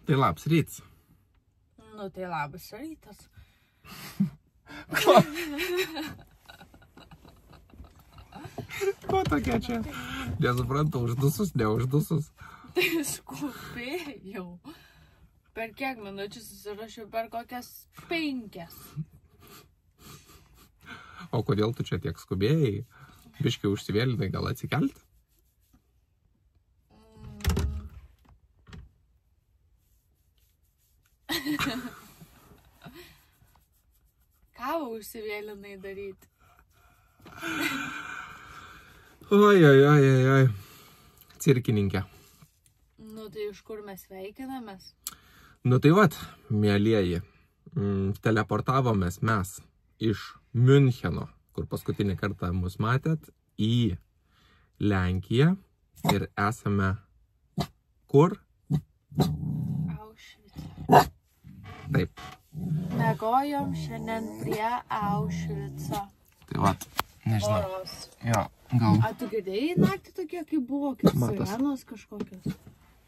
Tai labas rytas. Nu, tai labas rytas. Ko tokia čia? Nesuprantu, uždusus, neuždusus. Tai skubėjau. Per kiek minučių susirašiau? Per kokias 5. O kodėl tu čia tiek skubėjai? Biškai užsivėlinai, gal atsikelti? Ką užsivėlinai daryti? Oi. Cirkininkė. Nu, tai iš kur mes sveikinamės? Nu tai vat, mielieji, teleportavomės mes iš Müncheno, kur paskutinį kartą mus matėt, į Lenkiją ir esame kur? Aušvice. Taip. Mėgojom šiandien prie Aušvico. Tai vat, nežinau. Poros. Jo, gal. A, tu girdėjai naktį tokie, kaip buvo, kaip Matas. sirenos kažkokios?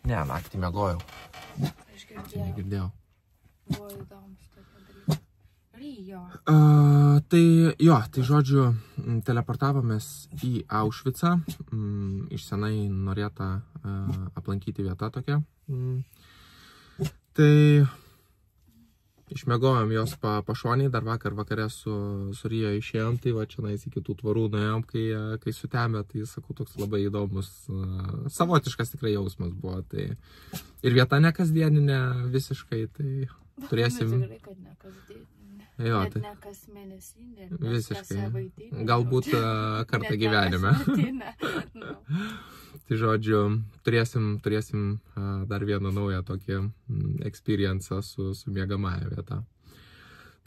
Ne, naktį mėgojau. Aš girdėjau. Negirdėjau. Buvo įdomus tokie dalykai. Rijo. Tai žodžiu, teleportavomės į Aušvicą. Iš senai norėta aplankyti vietą tokia. Tai išmėgojom jos pašoniai, dar vakar vakare su Rija išėjom, tai va čia nais iki tų tvarų nuėjom, kai sutemė, tai sakau, toks labai įdomus, savotiškas tikrai jausmas buvo. Tai ir vieta ne kasdieninė visiškai, tai turėsim... Tikrai, kad ne kasdieninė. Jo, net tai... ne kas mėnesinė, visiškai. Galbūt kartą gyvenime. No. Tai žodžiu, turėsim dar vieną naują tokį experienciją su miegamąja vieta.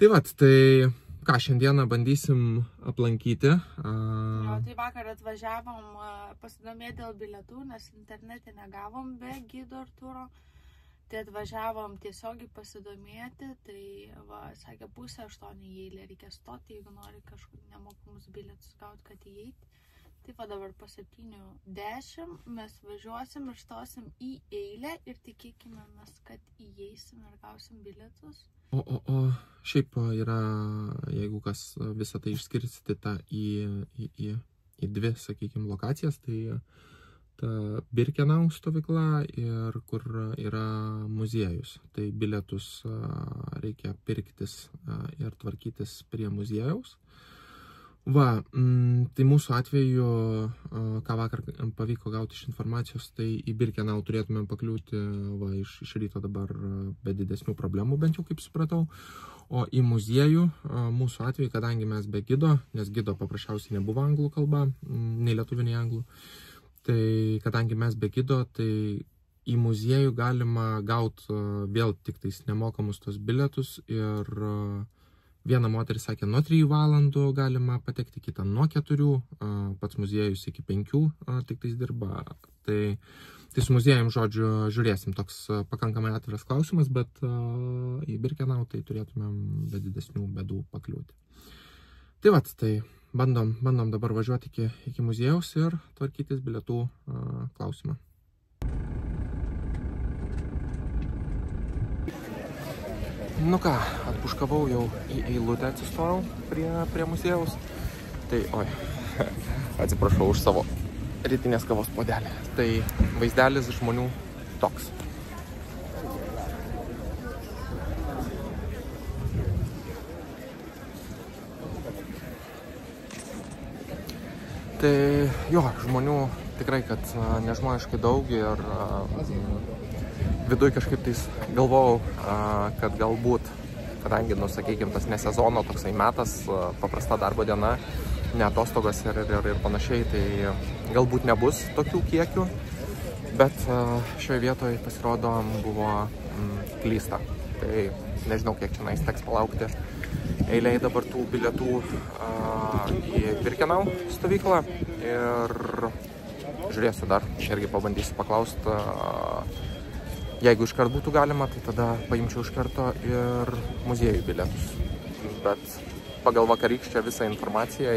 Tai vat, tai ką, šiandieną bandysim aplankyti. Jo, tai vakar atvažiavom pasidomėti dėl bilietų, nes internete negavom be gido ir turo. Tai atvažiavom tiesiogiai pasidomėti, tai va, sakė, 7:30 į eilę reikia stoti, jeigu nori kažkur nemokamus bilietus gauti, kad įeiti. Tai va dabar po 7:10 mes važiuosim ir stosim į eilę ir tikėkime mes, kad įeisim ir gausim bilietus. O šiaip yra, jeigu kas visą tai išskirstyti į dvi, sakykime, lokacijas, tai ta Birkenau stovykla ir kur yra muziejus. Tai bilietus reikia pirktis ir tvarkytis prie muziejaus. Va, tai mūsų atveju, ką vakar pavyko gauti iš informacijos, tai į Birkenau turėtumėm pakliūti iš ryto dabar be didesnių problemų, bent jau kaip supratau. O į muziejų, mūsų atveju, kadangi mes be gido, nes gido paprasčiausiai nebuvo anglų kalba, nei lietuvių, nei anglų, tai kadangi mes be gido, tai į muziejų galima gauti vėl tik tais nemokamus tos bilietus ir viena moteris sakė, nuo 3 valandų galima patekti, kitą nuo 4, pats muziejus iki 5 tik tais dirba. Tai su muziejum, žodžiu, žiūrėsim, toks pakankamai atviras klausimas, bet į Birkenau tai turėtumėm be didesnių bėdų pakliūti. Tai vat, tai bandom dabar važiuoti iki muziejaus ir tvarkytis bilietų klausimą. Nu ką, atpuškavau jau į eilutę, atsistojau prie muziejaus. Tai, atsiprašau už savo rytinės kavos puodelį. Tai vaizdelis žmonių toks. Tai jo, žmonių tikrai, kad nežmoniškai daug ir viduj kažkaip tais galvojau, kad galbūt, kadangi, nu, sakykime, tas nesezono toksai metas, paprasta darbo diena, ne atostogos ir panašiai, tai galbūt nebus tokių kiekių, bet šioje vietoje pasirodo buvo klysta. Tai nežinau, kiek čia teks palaukti eiliai dabar tų bilietų į Birkenau stovyklą ir žiūrėsiu dar, irgi pabandysiu paklausti. Jeigu iškart būtų galima, tai tada paimčiau iš karto ir muziejų bilietus. Bet pagal vakarykščią visą informaciją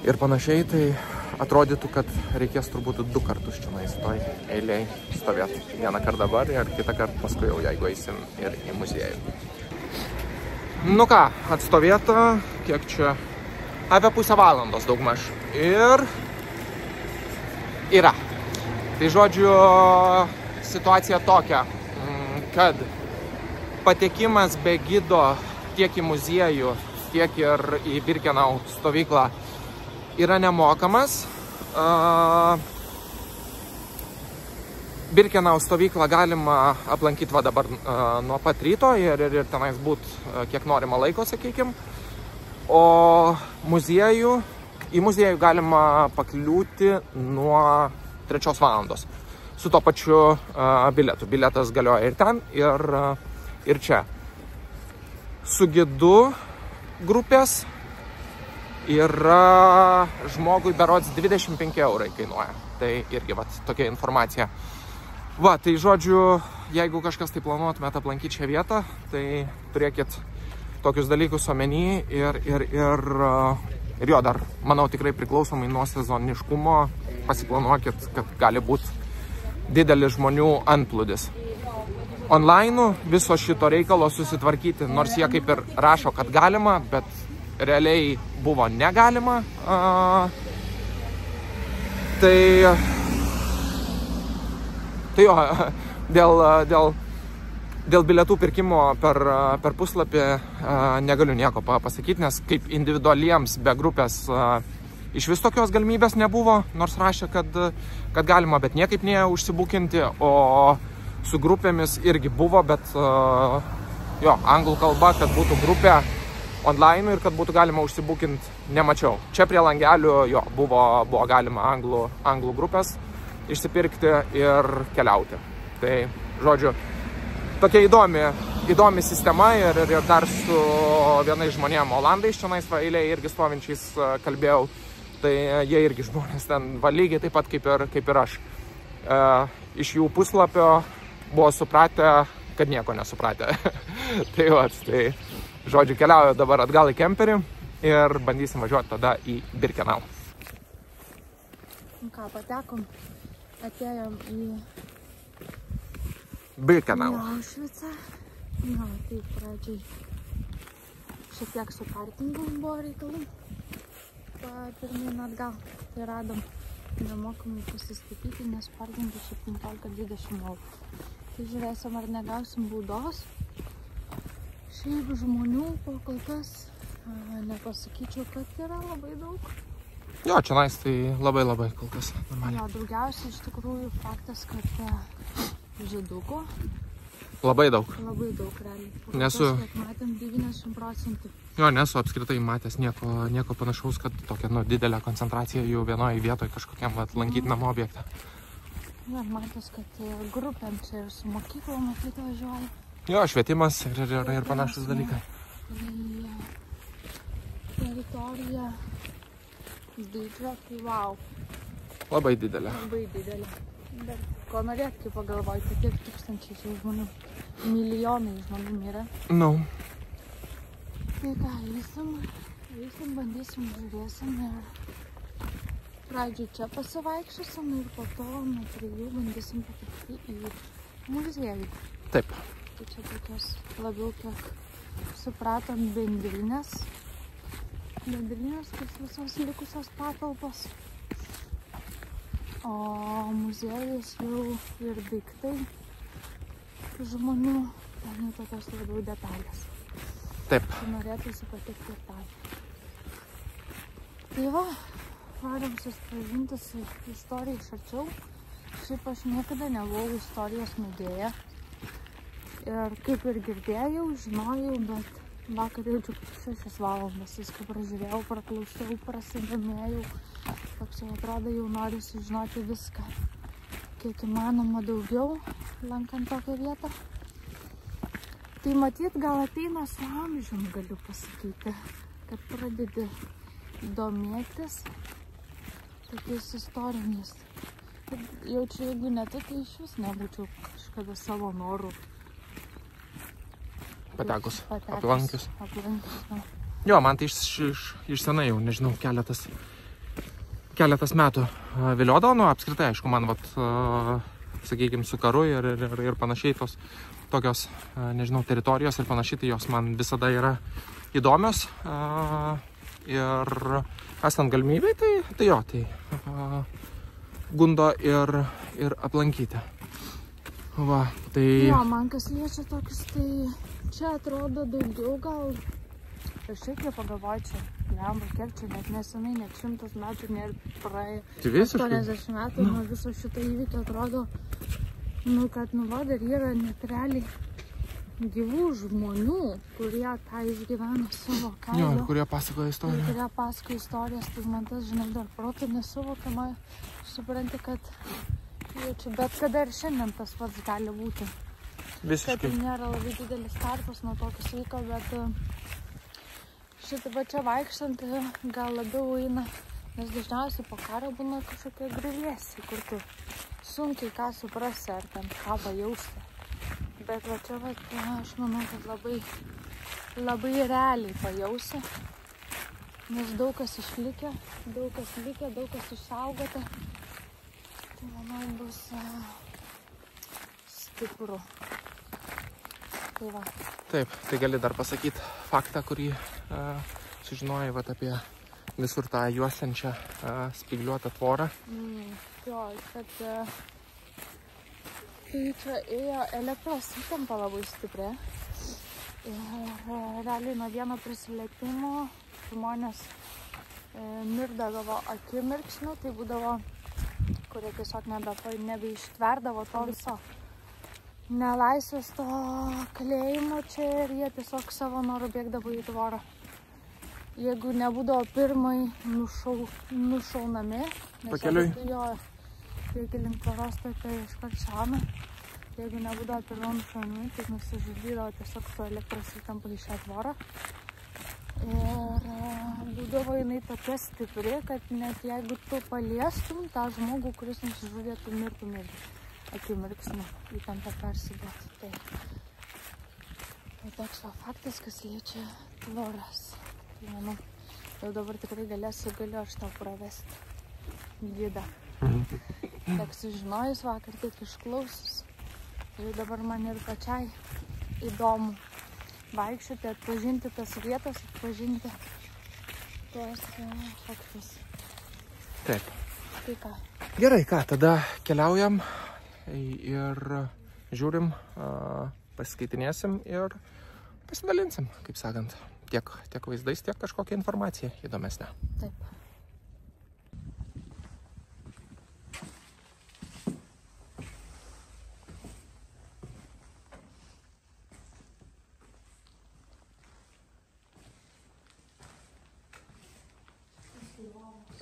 ir panašiai, tai atrodytų, kad reikės turbūt 2 kartus čionais toj eiliai stovėti. Vieną kartą dabar ir kitą kartą paskui jau, jeigu eisim ir į muziejų. Nu ką, atstovėta, kiek čia, apie pusę valandos daugmaž. Ir yra. Tai žodžiu, situacija tokia, kad patekimas be gido tiek į muziejų, tiek ir į Birkenau stovyklą yra nemokamas. Birkenau stovyklą galima aplankyti va dabar nuo pat ryto ir tenais būt kiek norima laiko, sakykim. O į muziejų galima pakliūti nuo 3 valandos. Su to pačiu bilietu. Bilietas galioja ir ten, ir čia. Su gidu grupės yra žmogui berods 25 eurai kainuoja. Tai irgi vat, tokia informacija. Va, tai žodžiu, jeigu kažkas tai planuotumėte aplankyti šią vietą, tai turėkit tokius dalykus omeny ir jo dar, manau, tikrai priklausomai nuo sezoniškumo pasiplanuokit, kad gali būti didelis žmonių antplūdis. Online'u viso šito reikalo susitvarkyti, nors jie kaip ir rašo, kad galima, bet realiai buvo negalima. Tai jo, dėl bilietų pirkimo per puslapį negaliu nieko pasakyti, nes kaip individualiems be grupės iš vis tokios galimybės nebuvo, nors rašė, kad galima, bet niekaip neužsibukinti, o su grupėmis irgi buvo, bet jo, anglų kalba, kad būtų grupė online ir kad būtų galima užsibukinti, nemačiau. Čia prie langelių jo, buvo galima anglų grupės išsipirkti ir keliauti. Tai, žodžiu, tokia įdomi sistema ir dar su vienais žmonėm olandais čionais va eilėje irgi stovinčiais kalbėjau. Tai jie irgi žmonės ten va lygiai taip pat kaip ir aš. Iš jų puslapio buvo supratę, kad nieko nesupratę. Tai žodžiu, keliauju dabar atgal į kemperį ir bandysim važiuoti tada į Birkenau. Ką, patekom, atėjom į Birkenau. Aušvicą. Na, taip, pradžiai šiek tiek su parkingu buvo reikalų. Pirmyn atgal, tai radom nemokamai pasistatyti, nes parkingas 17-20 eurų. Tai žiūrėsim, ar negausim baudos. Šiaip žmonių kol kas nepasakyčiau, kad yra labai daug. Jo, čionais tai labai kol kas normaliai. Jo, daugiausiai iš tikrųjų faktas, kad žydukų. Labai daug. Labai daug, realiai. Nesu... Kiek matėm 90%. Jo, nesu apskritai matęs nieko panašaus, kad tokia didelė koncentracija jų vienoje vietoje kažkokiam lankytinam objektą. Ir matęs, kad grupėm čia ir su mokyklom matyti važiuoja. Jo, švietimas ir panašus dalykai. Teritorija didžio, tai wow. Labai didelė. Labai didelė. Bet ko norėt, kai pagalvojate, tiek tūkstančiai žmonių, milijonai žmonių yra. No. Tai ką, eisim, bandysim, žiūrėsim ir pradžiui čia pasivaikščiosim ir po to nuo 3 bandysim patekti į muziejų. Taip. Tai čia tokios labiau, kiek supratom, bendrinės, kaip visos likusios patalpos. O muziejus jau ir daiktai žmonių, ten jau tokios labiau detalės. Taip. Tai norėtųsi patikti ir tą. Tai va, norim susipažinti su istorija iš arčiau. Šiaip aš niekada nebuvau istorijos mėgėja. Ir kaip ir girdėjau, žinojau, bet vakar jau 6 valandas viską pražiūrėjau, praklausiau, prasidomėjau. Toks jau atrodo, jau noriu sužinoti viską, kiek įmanoma daugiau, lankant tokią vietą. Tai matyt, gal ateina su amžium, galiu pasakyti, kad pradedi domėtis tokiais istoriniais. Jaučiu, jeigu ne tu, tai iš vis nebūčiau kažkada savo norų patekus, aplankius. Ja. Jo, man tai iš senai jau, nežinau, keletas metų viliodavo, nu, apskritai, aišku, man, vat, sakykime, su karu ir panašiai tos tokios, nežinau, teritorijos ir panašiai, tai jos man visada yra įdomios. Ir esant galimybei, tai jo, tai gundo ir aplankyti. Va, tai... Jo, man kas liečia tokius, tai čia atrodo daugiau gal... Aš šiaip nepagalvoju čia, kiek čia net nesenai, net 100 metų, net praėjo 80 metų nuo viso šito įvykio atrodo, nu, kad, nu, va, dar yra net realiai gyvų žmonių, kurie tą išgyvena savo kailio. Jo, ir kurie pasakoja istoriją. Kurie pasakoja istorijas, tai man tas, žinai, dar protų nesuvokiama, supranti, kad čia bet kada ir šiandien tas pats gali būti. Visiškai. Kad tai nėra labai didelis tarpas nuo to, kas vyko, bet šitą va čia vaikštant gal labiau eina, nes dažniausiai po karo būna kažkokie griuvėsiai, kur tu sunkiai ką suprasi ar ten ką pajausti. Bet va čia va, aš manau, kad labai realiai pajausi, nes daug kas išlikę, daug kas išsaugota. Tai manau bus stipru. Tai va. Taip, tai gali dar pasakyti faktą, kurį sužinojai vat, apie visur tą juosiančią spygliuotą tvorą. Jo, kad tai čia ėjo elektros įtampa labai stipri. Ir realiai nuo vieno prisilietimo žmonės mirdavo akimirksniu, tai būdavo, kurie tiesiog nebeištverdavo to viso nelaisvės to kalėjimo čia ir jie tiesiog savo norų bėgdavo į tvorą. Jeigu nebūdavo pirmai nušaunami, nes jo reikia link tvoros, tai iškart šauna. Jeigu nebūdavo pirmai nušaunami, tai nusižudydavo tiesiog su elektros įtampa į šią tvorą. Ir būdavo jinai tokia stipri, kad net jeigu tu paliestum tą žmogų, kuris nusižudė, tu mirtum akimirksniu įtampa persiduoti. Tai toks faktas, kas liečia tvoras. Tai manau, jau dabar tikrai galiu aš tau pravesti gidą. Tiek sužinojus vakar, tiek išklausus. Tai dabar man ir pačiai įdomu vaikščioti, atpažinti tas vietas, atpažinti tuos faktus. Taip. Tai ką? Gerai, ką, tada keliaujam ir žiūrim, paskaitinėsim ir pasidalinsim, kaip sakant, tiek vaizdais, tiek kažkokią informaciją įdomesnę. Taip.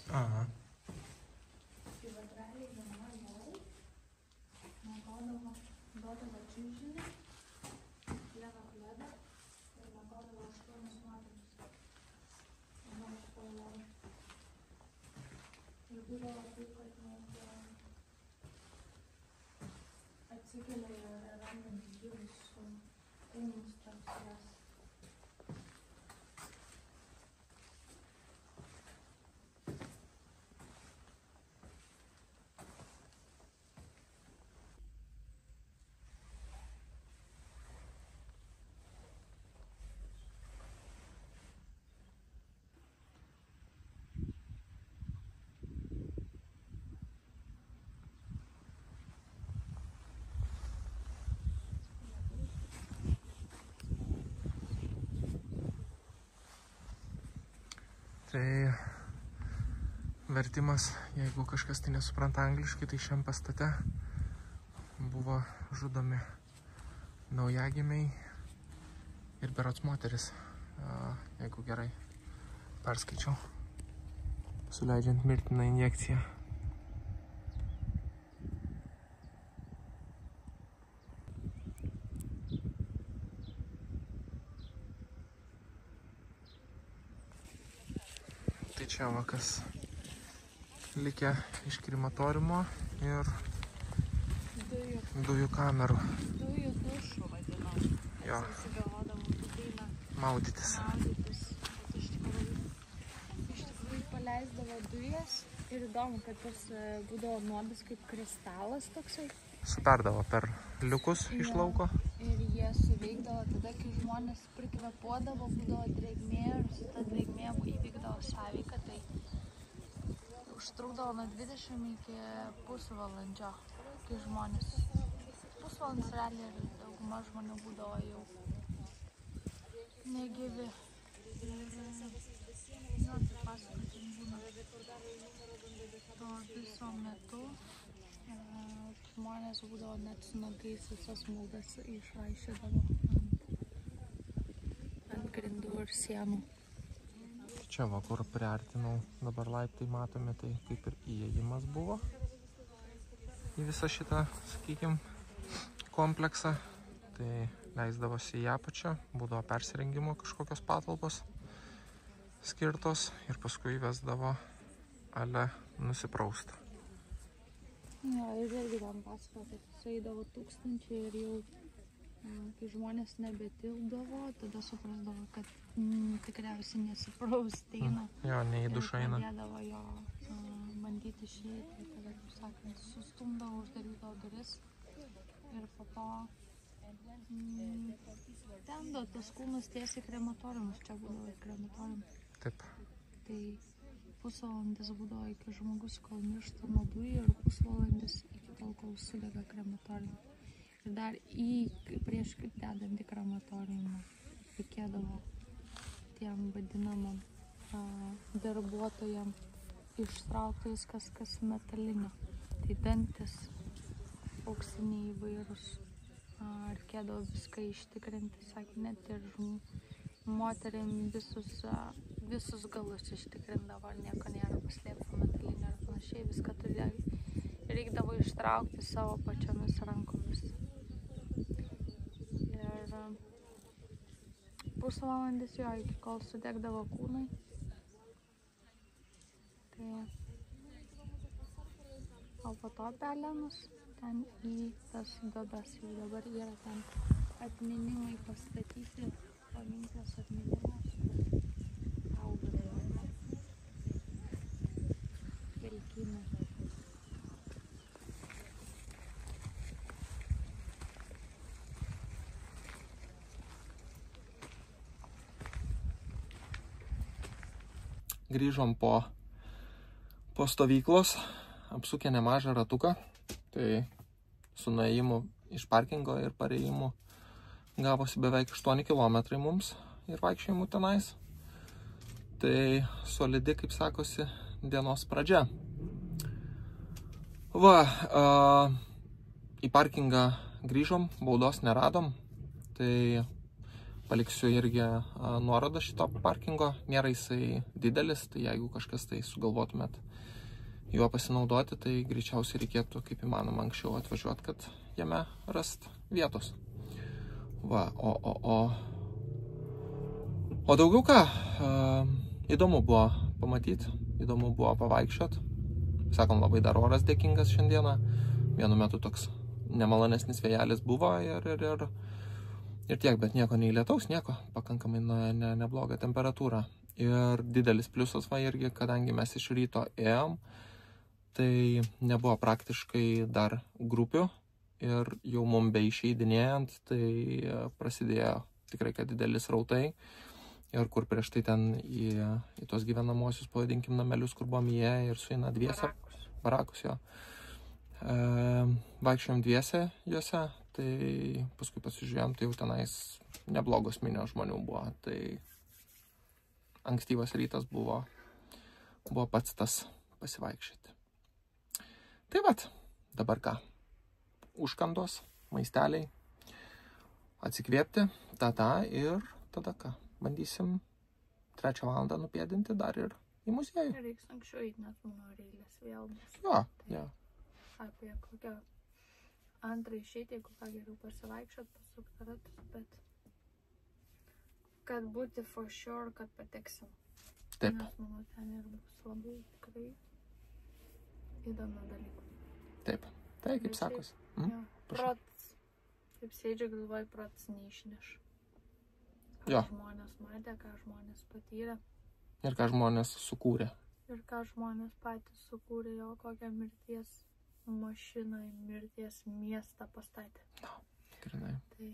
Aha. Atsikelia ir randantis gyvus su kūnus tarp savęs. Tai vertimas, jeigu kažkas tai nesupranta angliškai, tai šiam pastate buvo žudomi naujagimiai ir berods moteris, jeigu gerai perskaičiau, suleidžiant mirtiną injekciją. Tai čia vakas likę iš krematoriumo ir dujų kamerų. Dujų dušų vadinam. Jo. Maudytis. Iš tikrųjų paleisdavo dujas Ir įdomu, kad tas būdavo nuodas kaip kristalas toksai. Superdavo per liukus iš lauko. Ir jie suveikdavo tada, kai žmonės prikvepuodavo, būdavo drėgmė ir su ta drėgmė įvykdavo sąveiką. Tai užtrukdavo nuo 20 iki pusvalandžio, kai žmonės pusvalandis realiai ir dauguma žmonių būdavo jau negyvi. Ir tai pasakoti būna to viso metu. Žmonės būdavo net su nagais visas maldas išraišydavo ant grindų ir sienų. Čia va, kur priartinau, dabar laiptai matome, tai kaip ir įėjimas buvo į visą šitą, sakykim, kompleksą. Tai leisdavosi į apačią, būdavo persirengimo kažkokios patalpos skirtos ir paskui vesdavo ale nusipraustą. Ja, ir irgi tam pasako, kad sueidavo tūkstančiai ir jau, kai žmonės nebetilpdavo, tada suprasdavo, kad tikriausiai nesiprausti eina. Jo, ne į dušą eina. Ir pradėdavo jo bandyti išeiti, tada, kaip sakant, sustumdavo, uždarydavo duris ir po to temdo tas kūnas tiesiai krematoriumus, čia būdavo krematoriumus. Taip. Tai pusvalandis būdavo iki žmogus, kol miršta nuo dujų ir pusvalandis iki tol, kol sudega krematoriumą. Ir dar prieš dedant į krematoriumą reikėdavo tiem vadinamam darbuotojam ištraukti viskas, kas metalinio. Tai dantis, auksiniai įvairūs, reikėdavo viską ištikrinti, sakė, net ir moterim visus galus ištikrindavo, nieko nėra paslėpta metalinio ir panašiai, viską reikdavo ištraukti savo pačiomis rankomis. Ir pusvalandis jo, iki kol sudegdavo kūnai. Tai, o po to pelenus ten į tas duobes, jau dabar yra ten atminimai pastatyti, paminklas atminimas, auga pelkynė. Grįžom po stovyklos, apsukę nemažą ratuką, tai su nuėjimu iš parkingo ir pareimu gavosi beveik 8 kilometrai mums ir vaikščiojimų tenais. Tai solidi, kaip sakosi, dienos pradžia. Va, į parkingą grįžom, baudos neradom, tai paliksiu irgi nuorodą šito parkingo. Nėra jisai didelis, tai jeigu kažkas tai sugalvotumėt juo pasinaudoti, tai greičiausiai reikėtų kaip įmanoma anksčiau atvažiuoti, kad jame rast vietos. Va, o daugiau ką, įdomu buvo pamatyti, įdomu buvo pavaikščioti. Sakom, labai dar oras dėkingas šiandieną. Vienu metu toks nemalonesnis vėjelis buvo ir tiek, bet nieko nei lietaus, nieko, pakankamai neblogą temperatūrą. Ir didelis pliusas va irgi, kadangi mes iš ryto ėjom, tai nebuvo praktiškai dar grupių ir jau mum be išeidinėjant, tai prasidėjo tikrai kad didelis rautai. Ir kur prieš tai ten į tos gyvenamosius, pavadinkim, namelius, kur buvom įėję ir sueina dviese. Barakus, jo. Vaikščiojom dviese juose, tai paskui pasižiūrėjom, tai jau tenais neblogos minios žmonių buvo. Tai ankstyvas rytas buvo pats tas pasivaikščioti. Tai vat, dabar ką? Užkandos, maisteliai, atsikvėpti, ir tada ką? Bandysim 3 valandą nupėdinti dar ir į muziejų. Reiks anksčiau eiti, net mano reilės vėl. Jo. Apie kokią antrą išeitį, jeigu ką geriau pasivaikščiot, pasukti ratus, bet kad būti for sure, kad pateksim. Taip. Nes manau, ten ir bus labai tikrai įdomių dalykų. Taip, tai kaip sakos. Protas. Taip sėdžiu, galvoju, protas neišneš. Jo. Ką žmonės matė, ką žmonės patyrė. Ir ką žmonės sukūrė. Ir ką žmonės patys sukūrė, jo kokią mirties mašiną, mirties miestą pastatė. Tikrai. Tai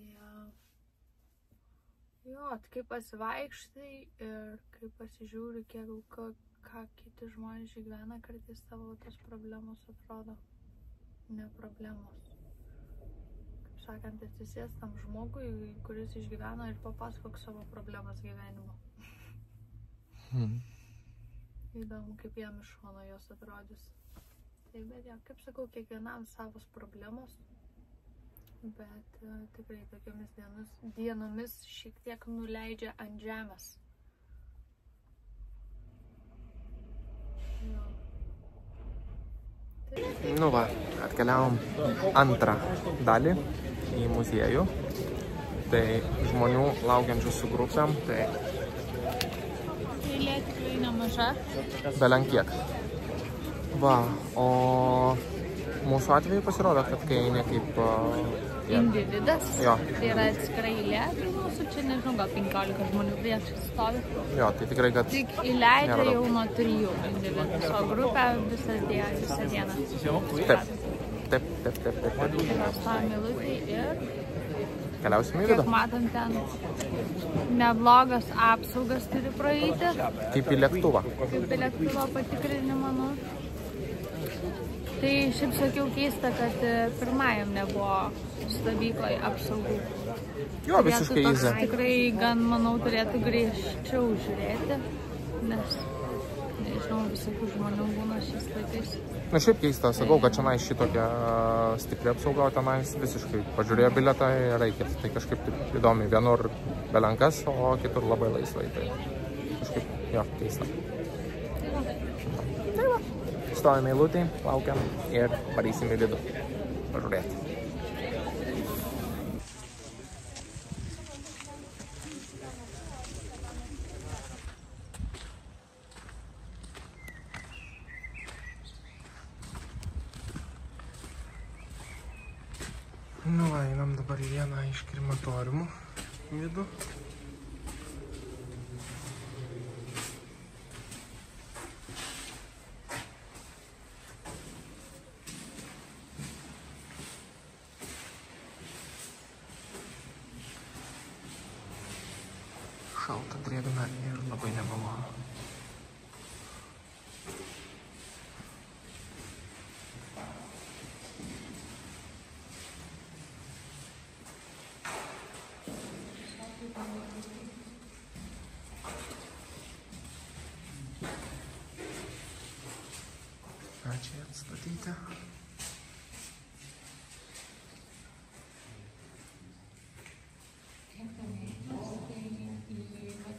jo, kai pasivaikštai ir kai pasižiūri, ką kiti žmonės išgyvena, kartais tavo tos problemos atrodo ne problemos. Kaip sakant, atsisės tam žmogui, kuris išgyvena ir papasakok savo problemas gyvenimo. Įdomu, kaip jam iš šono jos atrodys. Tai bet jau, kaip sakau, kiekvienam savos problemos, bet tikrai tokiomis dienomis šiek tiek nuleidžia ant žemės. Jo. Nu va, atkeliavom antrą dalį į muziejų. Tai žmonių laukiančių su grupėm, tai Eilė tikrai nemaža. belenkiek. Va, o mūsų atveju pasirodo, kad kai eini kaip Individas. Jo. Tai yra atskira eilė. Tai mūsų čia, nežinau, gal 15 žmonių priešai stovi. Jo, tai tikrai, kad Tik įleidžia nėra daug. jau nuo 3 individus, o grupę visą dieną. Taip. Tai stovim eilutėj ir, Keliausime į kiek vidų. matom, ten neblogas apsaugas turi praeiti, Kaip į lėktuvą. kaip į lėktuvo patikrinimą. Nu. Tai šiaip sakiau keista, kad pirmajam nebuvo stovykloje apsaugų. Jo, visiškai Toks easy. tikrai, gan, manau, turėtų griežčiau žiūrėti, nes, nežinau, visokių žmonių būna šiais laikais. Na šiaip keista, sakau, kad čia šitokia stipri apsauga, o tenais visiškai pažiūrėjo bilietą ir reikia. Tai kažkaip taip įdomiai, vienur belenkas, o kitur labai laisvai. Tai kažkaip, jo, keista. Tai va, stovime eilutėj, laukiam ir varysim į vidų. Pažiūrėti. Nu, einam dabar į vieną iš krematoriumų vidų. Šalta, drėgna ir labai nemalonu. Ačiū atstatyti.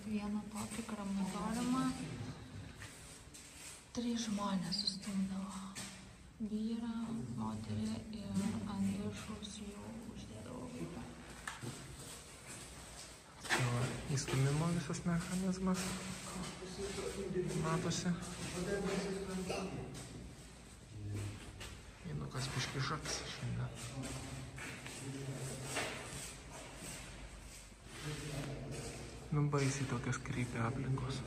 Vieną tokį krematoriumą 3 žmonės sustumdavo. Vyrą, moterį ir ant viršaus jau uždėdavo vaiką. Įstūmimo visas mechanizmas matosi. Įnukas biški žaks šiandien. Nu, baisiai tokios krypia aplinkos.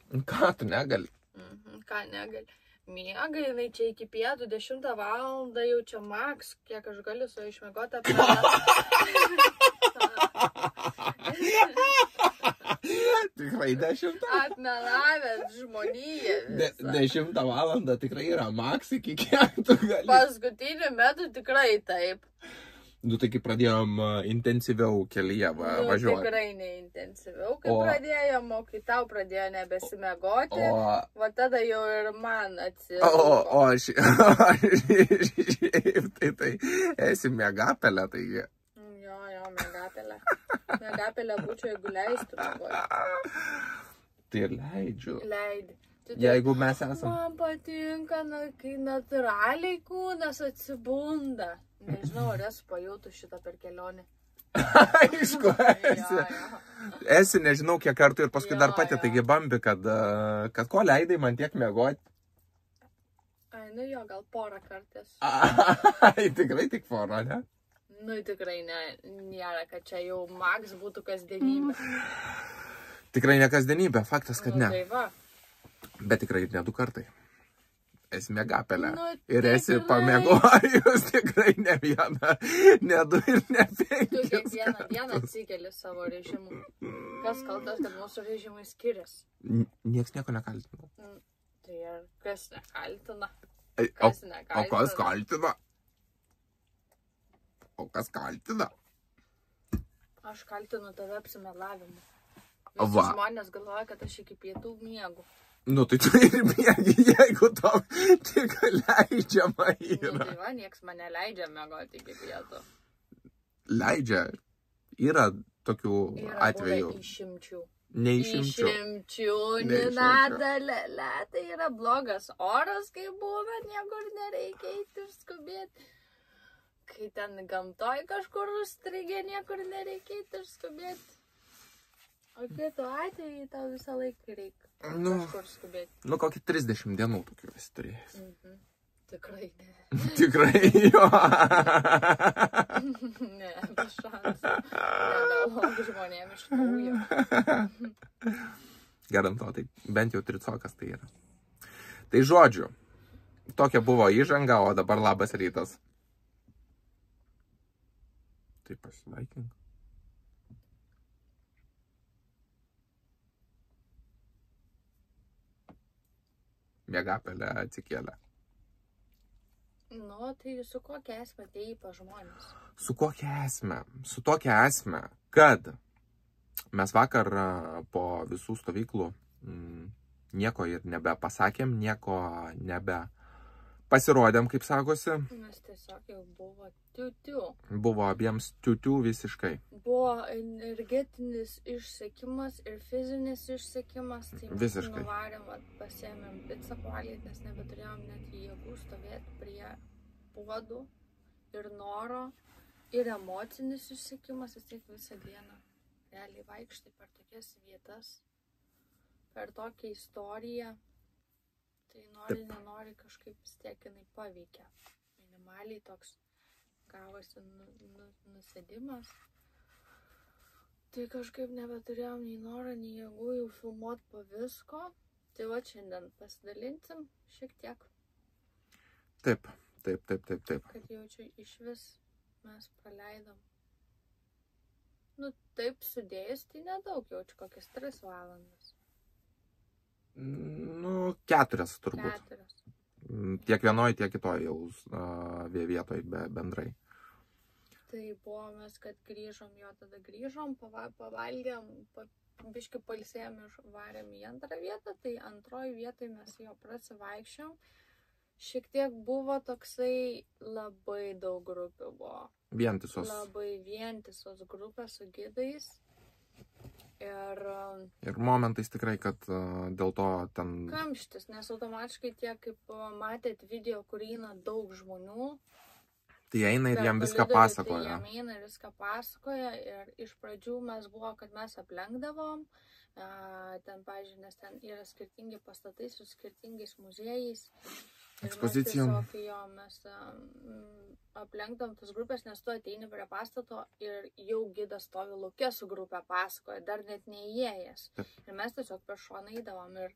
Ką tu negali? Ką negali. Miega, jinai čia iki pietų 10 valandą jau čia maks, kiek aš galiu su išmėgoti apie Tikrai 10? Atmelavęs žmoniją. 10 valandą tikrai yra maks, iki kiek tu gali. Paskutiniu metu tikrai taip. Nu, tai kai pradėjom intensyviau kelyje važiuoti. Tikrai neintensyviau, kai pradėjom, o kai tau pradėjo nebesimegoti, va tada jau ir man atsirūpo. O aš tai esi miegapelė, taigi. Jo, miegapelė. Miegapelė būčiau, jeigu leistų miegoti. Tai ir leidžiu. Leidi. Jeigu mes esame. Man patinka, kai natūraliai kūnas atsibunda. Nežinau, ar esu pajautų šitą per kelionę. Aišku, esi, nežinau kiek kartų ir paskui dar pati, taigi bambi, kad ko leidai man tiek miegoti. Ai, nu jo, gal porą kartės. Tikrai tik porą, ne? Nu, tikrai nėra, kad čia jau maks būtų kasdienybė. Tikrai ne kasdienybė, faktas, kad ne. Tai va. Bet tikrai ne 2 kartai. Esi miegapelė. Ir esi pamiegojus tikrai ne vieną, ne 2 ir ne 5. Tu kiekvieną dieną atsikeli savo režimu. Kas kaltas, kad mūsų režimai skiriasi? Niekas nieko nekaltina. Tai ir kas nekaltina? O kas kaltina? O kas kaltina? Aš kaltinu tave apsimelavimu. Visi žmonės galvoja, kad aš iki pietų miegu. Nu, tai tu ir miegi, jeigu tau tik leidžiama yra. Nu, tai va, nieks mane leidžia miegoti iki pietų. Leidžia. Yra tokių atvejų. Yra išimčių. Neišimčių. Ninadalele. Tai yra blogas oras, kai buvo, niekur nereikia eiti ir skubėti. Kai ten gamtoj kažkur užstrigė, niekur nereikia eiti ir skubėti. O kitų atveju tau visą laiką reikia kažkur skubėti. Nu, kokį 30 dienų tokių esi turėjęs. Tikrai ne. Tikrai jo. Ne, be šansų. Negalvok žmonėm iš naujo. Garantuotai, bent jau 3 tai yra. Tai žodžiu, tokia buvo įžanga, o dabar labas rytas. Tai pasveikink. Miegapelė atsikėlė. Nu, tai su kokia esmė atėjai pas žmonės? Su kokia esmė? Su tokia esmė, kad mes vakar po visų stovyklų nieko ir nebepasakėm, nieko nebepasirodėm, kaip sakosi. Mes tiesiog jau buvo tiu-tiu. Buvo abiems tiu-tiu visiškai. Buvo energetinis išsekimas ir fizinis išsekimas. Tai mes nuvarėm, pasiėmėm pizzą valgyti, nes nebeturėjom net jėgų stovėti prie puodų ir noro. Ir emocinis išsekimas, vis tiek visą dieną. Realiai vaikštai per tokias vietas, per tokią istoriją. Tai nori, nenori kažkaip vis tiek jinai paveikia. Minimaliai toks gavosi nusėdimas. Tai kažkaip nebeturėjom nei noro, nei jėgų jau filmuot po visko. Tai va šiandien pasidalinsim šiek tiek. Taip. Kad jaučiu iš vis mes praleidom. Nu taip sudėjus, tai nedaug jaučiu, kokias 3 valandas. Nu, 4 turbūt. 4. Tiek vienoj, tiek kitoj jau vietoj bendrai. Tai buvo mes, kad grįžom, tada grįžom, pavalgėm, biškį pailsėjom ir varėm į 2 vietą, tai 2 vietoj mes jo prasivaikščiom. Šiek tiek buvo toksai labai daug grupių buvo. Vientisos. Labai vientisos grupės su gidais. Ir momentais tikrai, kad dėl to ten... Kamštis, nes automatiškai tiek, kaip matėt video, kur eina daug žmonių. Tai eina ir jam viską pasakoja. Tai jam eina ir viską pasakoja. Ir iš pradžių mes buvo, kad mes aplenkdavom. Ten, pavyzdžiui, nes ten yra skirtingi pastatai su skirtingais muziejais. Ekspozicijom. Ir mes tiesiog jo, mes aplenkdom tas grupės, nes tu ateini prie pastato ir jau gidas stovi lauke su grupė pasakoja, dar net neįėjęs. Ir mes tiesiog per šoną įdavom ir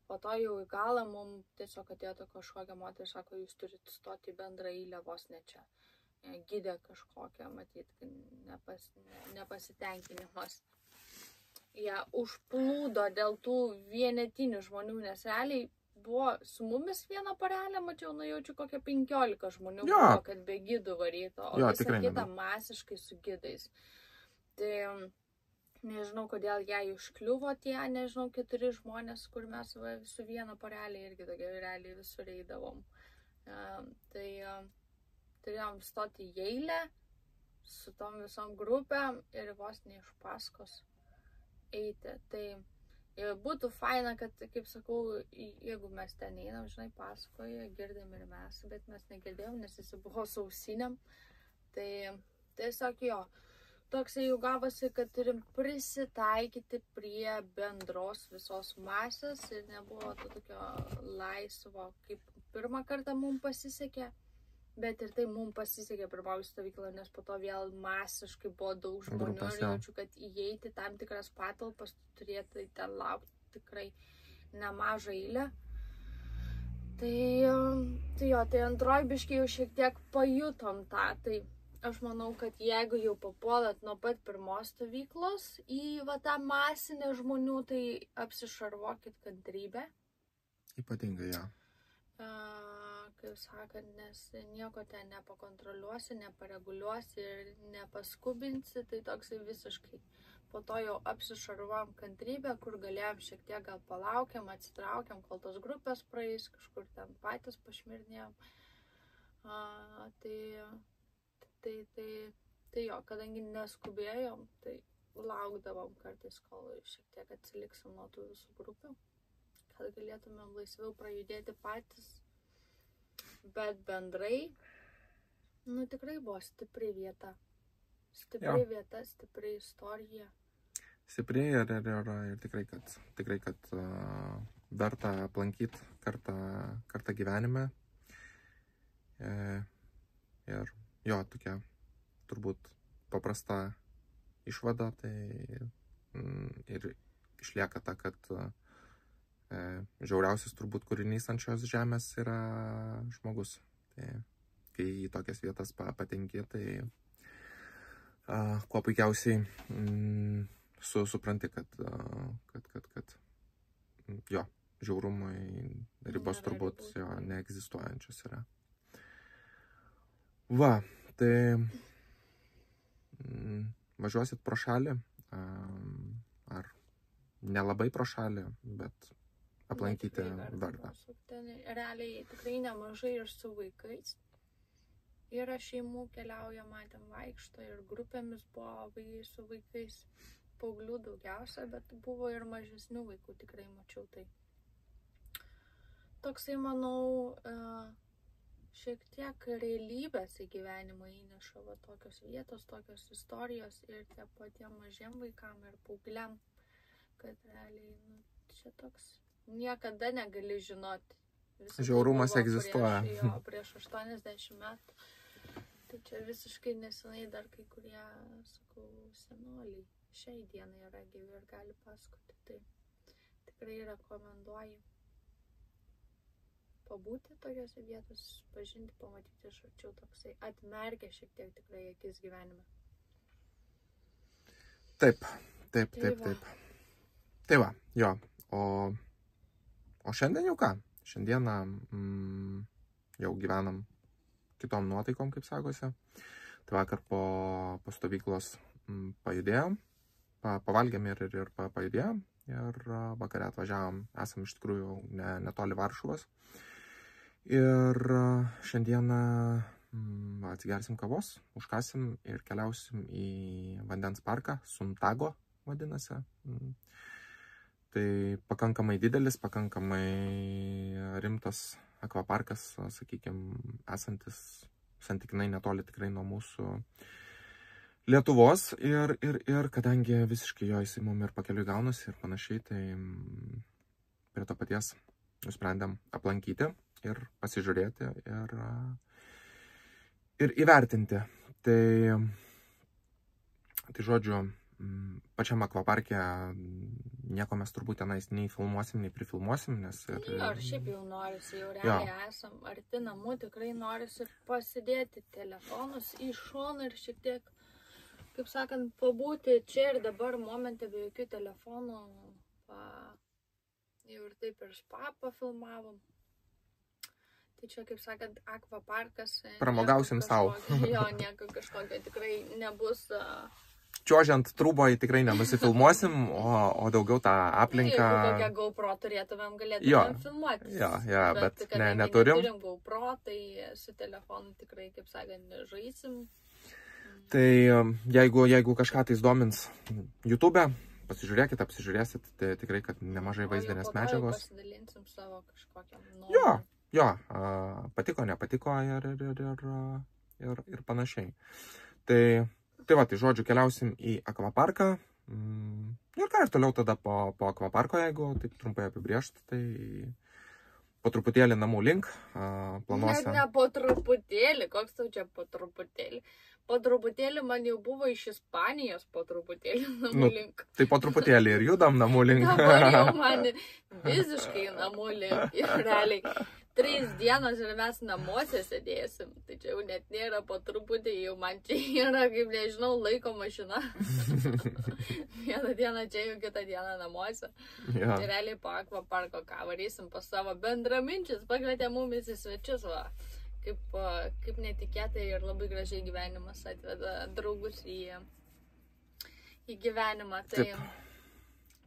po to jau į galą mums tiesiog atėjo kažkokia moteris, sako, jūs turite stoti į bendrą eilę vos ne čia. Gidė kažkokia, matyt, nepasitenkinimas. Jie užplūdo dėl tų vienetinių žmonių, nes realiai buvo su mumis vieną porelę, mačiau, nujaučiu kokią 15 žmonių, buvo, kad be gidų varyto, o visą kitą masiškai su gidais. Tai nežinau, kodėl jai užkliuvo tie, nežinau, 4 žmonės, kur mes su viena porelė irgi tokia realiai visur eidavom. Tai turėjom stoti į eilę su tom visom grupėm ir vos ne iš paskos eiti. Tai būtų faina, kad, kaip sakau, jeigu mes ten einam, žinai, pasakoja, girdim ir mes, bet mes negirdėjom, nes jis buvo su ausinėm. Tai tiesiog jo, toksai jau gavosi, kad turim prisitaikyti prie bendros visos masės ir nebuvo to tokio laisvo, kaip pirmą kartą mums pasisekė. Bet ir tai mums pasisekė pirmoji stovykla, nes po to vėl masiškai buvo daug žmonių ir jaučiu, kad įeiti tam tikras patalpas turėtų ten laukti tikrai nemažą eilę. Tai antroji biškai jau šiek tiek pajutom tą. Tai aš manau, kad jeigu jau papuolat nuo pat pirmos stovyklos į tą masinę žmonių, tai apsišarvokit kantrybę. Ypatingai, ja. Kaip sakant, nes nieko ten nepakontroliuosi, nepareguliuosi ir nepaskubinsi, tai toksai visiškai. Po to jau apsišarvom kantrybę, kur galėjom šiek tiek gal palaukiam, atsitraukiam, kol tos grupės praeis, kažkur ten patys pašmirnėjom. Tai jo, kadangi neskubėjom, tai laukdavom kartais, kol šiek tiek atsiliksim nuo tų visų grupių, kad galėtumėm laisviau prajudėti patys. Bet bendrai, tikrai buvo stipri vieta. Stipri vieta, stipri istorija. Stipri ir tikrai, kad verta aplankyti kartą gyvenime. Ir jo, tokia turbūt paprasta išvada, tai ir išlieka ta, kad žiauriausias turbūt kūrinys ant šios žemės yra žmogus. Tai kai į tokias vietas patenki, tai kuo puikiausiai supranti, kad jo, žiaurumui ribos turbūt jo neegzistuojančios yra. Va, tai važiuosit pro šalį, ar nelabai pro šalį, bet aplankyti verta. Ten realiai tikrai nemažai ir su vaikais. Yra šeimų keliauja, matėm vaikšto ir grupėmis buvo su vaikais, paauglių daugiausia, bet buvo ir mažesnių vaikų, tikrai mačiau tai. Toksai, manau, šiek tiek realybės į gyvenimą įneša tokios vietos, tokios istorijos ir tie patiem mažiem vaikam ir paaugliam, kad realiai, čia toks niekada negali žinoti. Žiaurumas egzistuoja. Prieš 80 metų. Tai čia visiškai nesenai dar kai kurie, sakau, senoliai šiai dienai yra gyvi ir gali pasakoti. Tai tikrai rekomenduoju pabūti tokiose vietose, pažinti, pamatyti iš arčiau, toksai atmerkia šiek tiek tikrai akis gyvenime. Taip. Tai va, jo. O šiandien jau ką? Šiandieną jau gyvenam kitom nuotaikom, kaip sakosi. Tai vakar po stovyklos pajudėjom, pavalgėm ir pajudėjom. Ir vakare atvažiavom, esam iš tikrųjų netoli Varšuvos. Ir šiandieną atsigersim kavos, užkasim ir keliausim į vandens parką, Suntago vadinasi. Tai pakankamai didelis, pakankamai rimtas akvaparkas, sakykime, esantis santykinai netoli tikrai nuo mūsų Lietuvos. Ir kadangi visiškai jo jisai mum ir pakeliui gaunasi ir panašiai, tai prie to paties nusprendėm aplankyti ir pasižiūrėti ir įvertinti. Tai žodžiu, pačiam akvaparke nieko mes turbūt tenais nei filmuosim, nei prifilmuosim, nes... Ir šiaip jau norisi, jau realiai esam arti namų, tikrai norisi pasidėti telefonus į šoną ir šiek tiek, kaip sakant, pabūti čia ir dabar momente be jokių telefonų. Jau ir taip ir spa pafilmavom. Tai čia, kaip sakant, akvaparkas. Pramogausim savo. Jo, nieko kažkokio tikrai nebus... Čiuožiant trūboje tikrai nenusifilmuosim, o daugiau tą aplinką... Jeigu kokią GoPro turėtumėm, galėtumėm filmuotis. Jo, bet neturim. Neturim GoPro, tai su telefonu tikrai, kaip sakant, žaisim. Tai jeigu kažką tai domins YouTube, pasižiūrėkit, apsižiūrėsit, tai tikrai, kad nemažai vaizdinės medžiagos. Pasidalinsim savo kažkokiam nuomonę. Jo, patiko, nepatiko ir panašiai. Tai žodžiu, keliausim į akvaparką. Ir ką, ir toliau tada po akvaparko, jeigu taip trumpai apibrėžti, tai po truputėlį namų link planuose. Ne po truputėlį, koks tau čia po truputėlį? Po truputėlį man jau buvo iš Ispanijos po truputėlį namų link. Tai po truputėlį ir judam namų link. Dabar jau man visiškai namų link. Ir realiai 3 dienos ir mes namuose sėdėsim. Tai čia jau net nėra po truputį, jau man čia yra, kaip nežinau, laiko mašina. Vieną dieną čia, jau kitą dieną namuose. Ja. Tai realiai po akvaparko ką varysim pas savo bendraminčius, pakvietė mumis į svečius, va. Kaip netikėtai ir labai gražiai gyvenimas atveda draugus į gyvenimą. Tai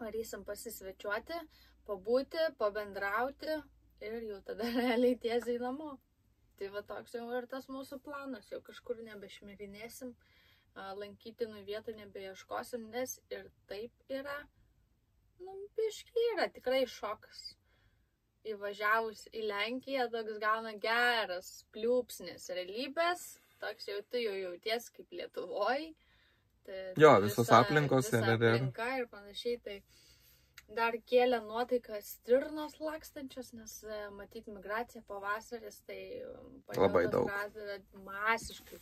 varysim pasisvečiuoti, pabūti, pabendrauti. Ir jau tada realiai tiesiai namo. Tai va toks jau ir tas mūsų planas. Jau kažkur nebešmirinėsim, lankytinų vietų nebeieškosim, nes ir taip yra, biški yra tikrai šokas. Įvažiavus į Lenkiją, toks gauna geras pliūpsnis realybės, toks jau tu jau jauties kaip Lietuvoj. Jo, visos aplinkos. Visa aplinka ir panašiai, tai dar kėlė nuotaiką stirnos lakstančios, nes matyt migracija pavasaris, tai labai daug. Masiškai.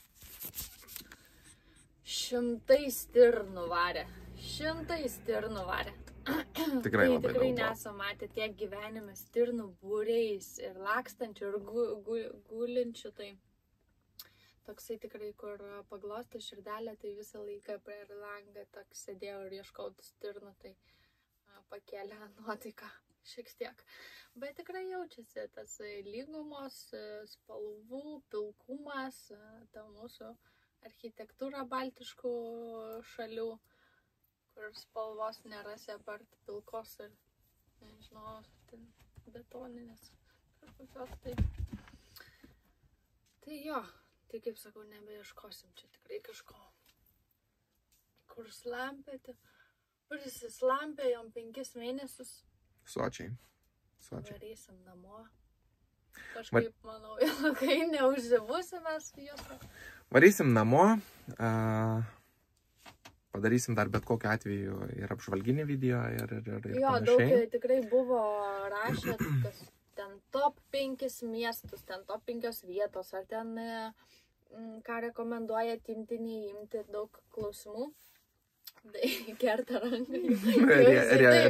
100 stirnų varė. 100 stirnų varė. Tikrai labai daug. Tikrai nesam matę tiek gyvenime stirnų būriais ir lakstančių ir gulinčių, tai toksai tikrai, kur paglostė širdelę, tai visą laiką per langą toks sėdėjau ir ieškau stirnų, tai pakėlė nuotaiką šiek tiek. Bet tikrai jaučiasi tas lygumos, spalvų, pilkumas, ta mūsų architektūra baltiškų šalių, kur spalvos nerasi apart pilkos ir, nežinau, betoninės kažkokios. Tai jo, tai kaip sakau, nebeieškosim čia tikrai kažko, kur slampėti. Prisislampėjom 5 mėnesius. Sočiai. Varysim namo. Kažkaip, manau, ilgai neužsibusim mes jos. Varysim namo. Padarysim dar bet kokiu atveju ir apžvalginį video ir jo, panašiai. Daug tikrai buvo rašę, kas ten top 5 miestus, ten top 5 vietos, ar ten ką rekomenduoja imti, neimti, daug klausimų. Tai kerta ranką.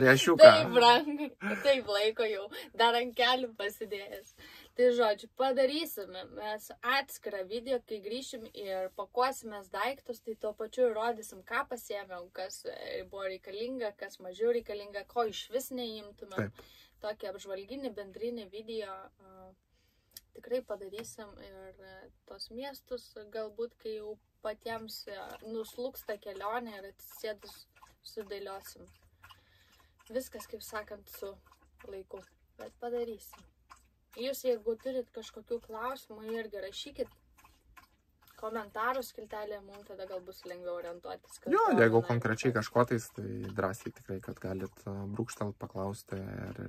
Riešiuką. Taip ranką, taip laiko jau, dar ant kelių pasidėjęs. Tai žodžiu, padarysime mes atskirą video, kai grįšim ir pakuosimės daiktus, tai tuo pačiu rodysim, ką pasiėmėm, kas buvo reikalinga, kas mažiau reikalinga, ko iš vis neimtume. Tokį apžvalginį, bendrinį video tikrai padarysim ir tos miestus, galbūt kai jau patiems nuslūksta kelionė ir atsisėdus sudėliosim. Viskas, kaip sakant, su laiku, bet padarysim. Jūs, jeigu turit kažkokių klausimų, irgi rašykit komentarų skiltelėje, mums tada gal bus lengviau orientuotis. Jo, jeigu konkrečiai kažkotais, tai drąsiai tikrai, kad galit brūkštelt, paklausti ir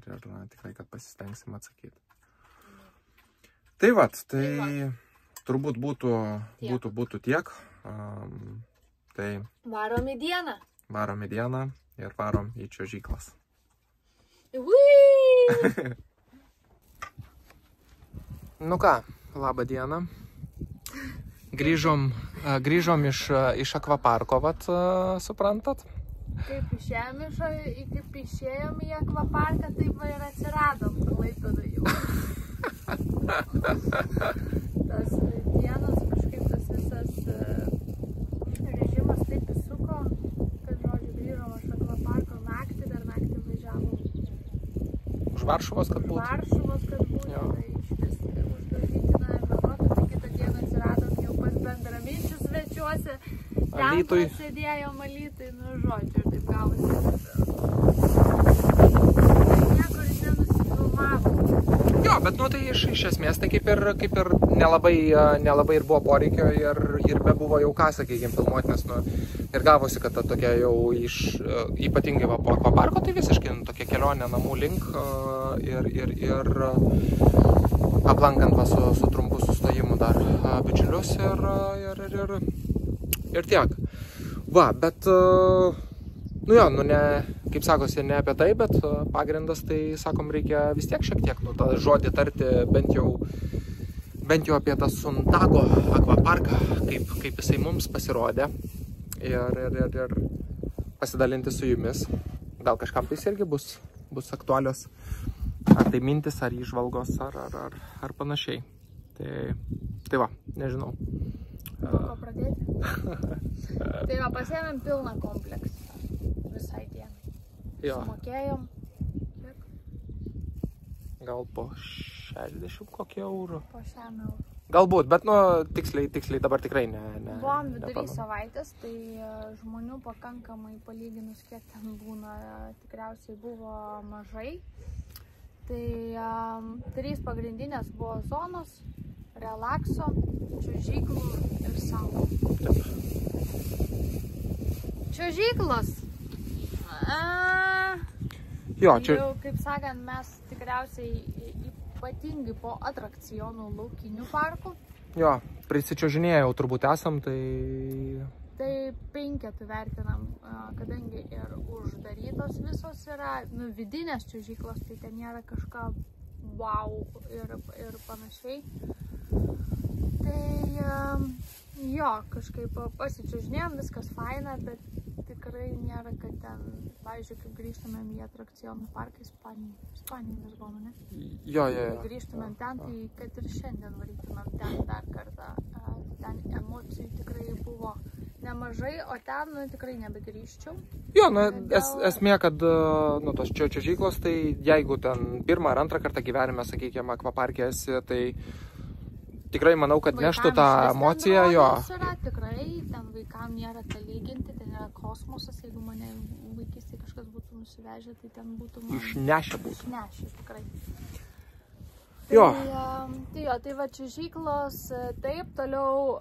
tikrai, kad pasistengsim atsakyti. Tai vat, tai turbūt būtų tiek. Tai varom į dieną. Varom į dieną ir varom į čiuožyklas. Nu ką, labą dieną. Grįžom iš akvaparko, vat, suprantat? Kaip išėjom į akvaparką, taip va ir atsiradom Klaipėdoje jau. Tas dienas kažkaip tas visas režimas taip įsuko, kad, žodžiu, grįžom iš akvaparko naktį, dar naktį važiavom. Už Varšuvos, kad būtų. Tai išvis uždarytina ir nakvoti, tai kitą dieną atsiradom jau pas bendraminčius svečiuose. Ten sėdėjom Alytui, nu žodžiu, ir taip gavosi. Niekur nenusifilmavom. Jo, bet nu tai iš esmės tai kaip ir nelabai ir buvo poreikio ir be buvo jau ką, sakykime, filmuoti, nes nu ir gavosi, kad ta tokia jau ypatingai va po akvaparko, tai visiškai tokia kelionė namų link ir aplankant va su trumpu sustojimu dar bičiulius ir tiek. Va, bet, nu jo, nu ne, kaip sakosi, ne apie tai, bet pagrindas, tai, sakom, reikia vis tiek šiek tiek, nu, tą žodį tarti bent jau apie tą Suntago akvaparką, kaip jisai mums pasirodė ir pasidalinti su jumis. Gal kažkam tai irgi bus aktualios, ar tai mintis, ar įžvalgos, ar panašiai. Tai va, nežinau. Ko pradėti? Tai va, pasiėmėm pilną kompleksą visai dienai. Sumokėjom. Kiek? Gal po 60 kokį eurų. Po 100 eurų. Galbūt, bet nu tiksliai dabar tikrai ne. Buvom vidury savaitės, tai žmonių pakankamai palyginus, kiek ten būna, tikriausiai buvo mažai. Tai 3 pagrindinės buvo zonos, relakso, čiuožyklų ir saulė. Čiuožyklos. Jo, čia... Jau, kaip sakant, mes tikriausiai ypatingai po atrakcionų laukinių parkų. Jo, prisičiuožinėjau turbūt esam, tai... Tai 5 vertinam, kadangi ir uždarytos visos yra, nu, vidinės čiuožyklos, tai ten nėra kažką wow ir panašiai. Tai jo, kažkaip pasičiuožinėjom, viskas faina, bet tikrai nėra, kad ten, pavyzdžiui, kaip grįžtumėm į atrakcionų parką Ispanijai mes buvome, ne? Jo. Grįžtumėm ten, tai kad ir šiandien varytumėm ten dar kartą. Ten emocijų tikrai buvo nemažai, o ten tikrai nebegrįžčiau. Jo, nu, esmė, kad nu, tos čiuožyklos, tai jeigu ten 1 ar 2 kartą gyvenime, sakykime, akvaparke esi, tai tikrai manau, kad neštų tą emociją, jo. Yra, tikrai, ten vaikam nėra ką lyginti, ten yra kosmosas, jeigu mane vaikystėje kažkas būtų nusivežę, tai ten būtų man... Išnešę būtų. Išnešę, tikrai. Jo. Tai va čiuožyklos, taip, toliau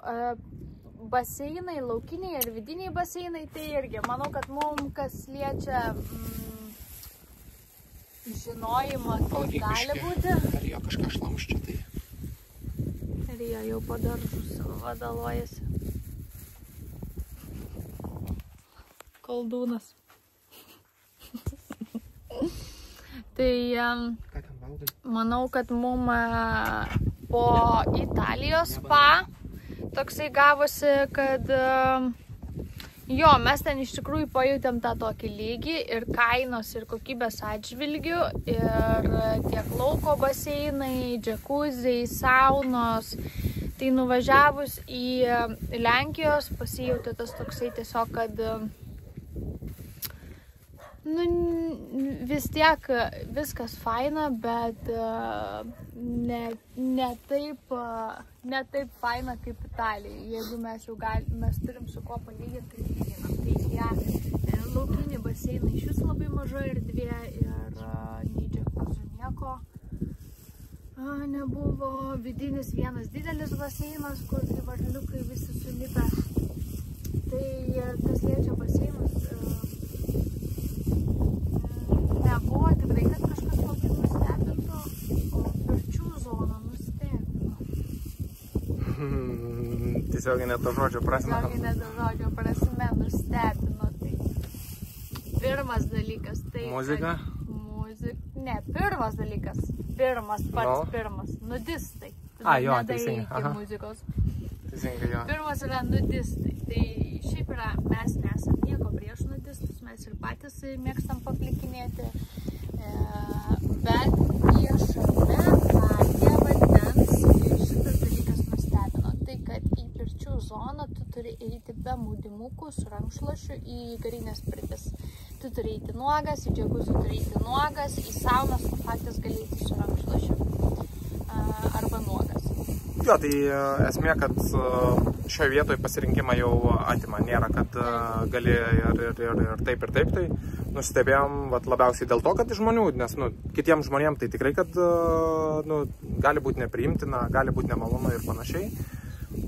baseinai, laukiniai ir vidiniai baseinai, tai irgi, manau, kad mums kas liečia žinojimą, kaip gali būti. Ar jo kažką šlamščia, tai... Rija jau padaržus vadalojasi. Koldūnas. Tai manau, kad mum po Italijos spa toksai gavosi, kad jo, mes ten iš tikrųjų pajutėm tą tokį lygį ir kainos ir kokybės atžvilgių ir tiek lauko baseinai, džakuziai, saunos. Tai nuvažiavus į Lenkijos pasijautė tas toksai tiesiog, kad nu, vis tiek viskas faina, bet ne taip faina kaip Italijai. Jeigu mes jau mes turim su ko palyginti, tai lyginam. Tai tie laukiniai baseinai iš vis labai maža erdvė ir nei džakuzių nieko nebuvo. Vidinis vienas didelis baseinas, kur tai varliukai visi sulipę. Tai kas liečia baseinus, nebuvo tikrai, kad kažkas labai nustebintų, o pirčių zona nustebino. Tiesioginė to žodžio prasme. Tiesioginė to žodžio prasme nustebino. Tai pirmas dalykas. Tai, muzika? Ne, pirmas dalykas. Pirmas. Nudistai. Jo, teisingai. Iki muzikos. Teisingai, jo. Pirmas yra nudistai. Tai šiaip yra, mes nesam nieko prieš nudistus, mes ir patys mėgstam paplikinėti. Bet viešame parke vandens šitas dalykas nustebino. Tai, kad į pirčių zoną tu turi eiti be maudimukų su rankšluošiu į garinės pirtis. Tu turi eiti nuogas, į džiaguzi turi eiti nuogas, į saunas tu patys gali eiti su rankšluošiu arba nuogas. Jo, tai esmė, kad šioje vietoje pasirinkimą jau atima. Nėra, kad gali ir taip, tai nustebėjom labiausiai dėl to, kad žmonių, nes kitiems žmonėms tai tikrai, kad gali būti nepriimtina, gali būti nemalonu ir panašiai.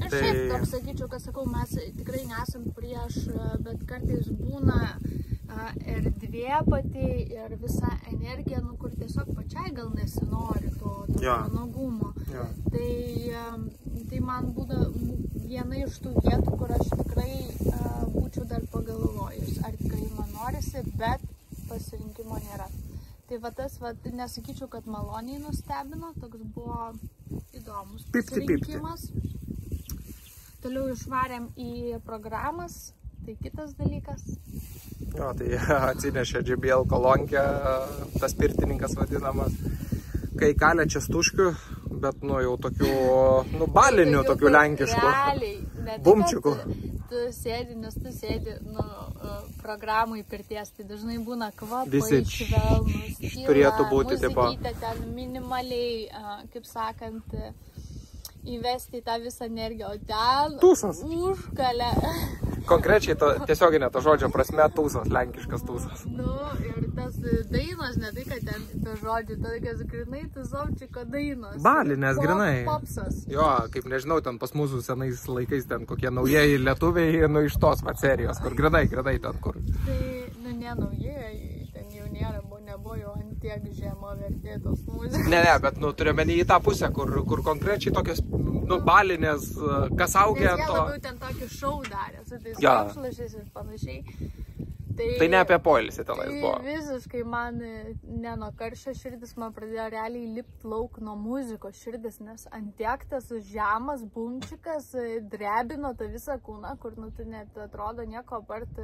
Aš šiaip toks sakyčiau, kad sakau, mes tikrai nesam prieš, bet kartais būna erdvė pati ir visa energija, kur tiesiog pačiai gal nesinori to patogumo. Tai man būna viena iš tų vietų, kur aš tikrai būčiau dar pagalvojus, ar tikrai man norisi, bet pasirinkimo nėra. Tai tas, nesakyčiau, kad maloniai nustebino, toks buvo įdomus pasirinkimas. Toliau išvarėm į programas, tai kitas dalykas. Jo, tai atsinešė JBL kolonkę, tas pirtininkas vadinamas, kai kalė čestuškių, bet jau tokių, balinių, tokių lenkiškų, bumčiukų. Tu sėdi, nes tu sėdi, programų į pirties, tai dažnai būna kvapai, visi švelnus, turėtų būti, muzikytė ten minimaliai, kaip sakant, įvesti tą visą energiją, o ten tūsas. Užkalė. Konkrečiai tiesioginė to žodžio prasme tūsas, lenkiškas tūsas. Ir tas dainos, ne tai, kad ten to žodžiu, tokias grinai tuzovčiko dainos. Balinės grinai. Popsas. Jo, kaip nežinau, ten pas mūsų senais laikais ten kokie naujieji lietuviai, iš tos serijos, kur grinai ten kur. Tai, ne naujieji, ten jau nebuvo jau antiek žemo vertėtos muzikos. Ne, bet turiu menį į tą pusę, kur konkrečiai tokios, balinės, kas augia to. Nes jie labiau ten tokį šou darė, su tais rankšluošiais ir panašiai. Tai ne apie poilsį tenais buvo. Visiškai man, ne nuo karščio širdis, man pradėjo realiai lipti lauk nuo muzikos širdis, nes antiek tas žemas bumčikas drebino tą visą kūną, kur tu net atrodo nieko apart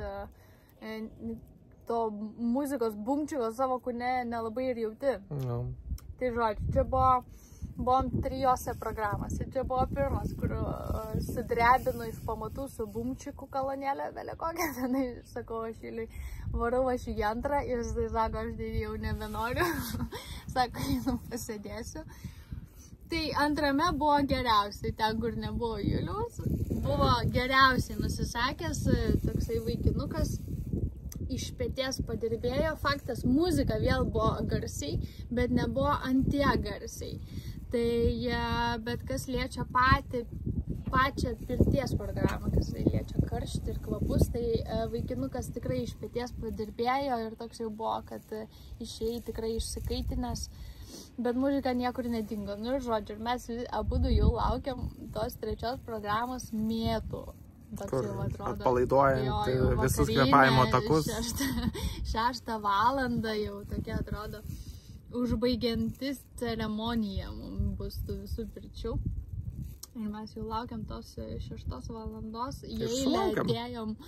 to muzikos bumčiko savo kūne nelabai ir jauti. Tai žodžiu, čia buvom 3 programose. Čia buvo pirmas, kur sudrebino iš pamatų su bumčikų kolonėlė, vėlė kokią tenai, sakau, aš varau aš į antrą ir jis sako, aš jau nebenoriu. Sako, pasėdėsiu. Tai antrame buvo geriausiai, ten, kur nebuvo Juliaus, buvo geriausiai nusisakęs toksai vaikinukas. Iš peties padirbėjo, faktas, muzika vėl buvo garsiai, bet nebuvo antie garsiai. Tai, bet kas liečia pačią pirties programą, kas liečia karštį ir kvapus, tai vaikinukas tikrai iš peties padirbėjo ir toks jau buvo, kad išėjai tikrai išsikaitinęs, bet muzika niekur nedingo. Ir žodžiu, mes abudu jau laukiam tos 3 programos mėtų. Kur atpalaiduojant visus kvėpavimo takus. 6 valandą jau tokia atrodo užbaigiantis ceremonija mums bus tų visų pirčių. Ir mes jau laukiam tos 6 valandos. Eilę dėjom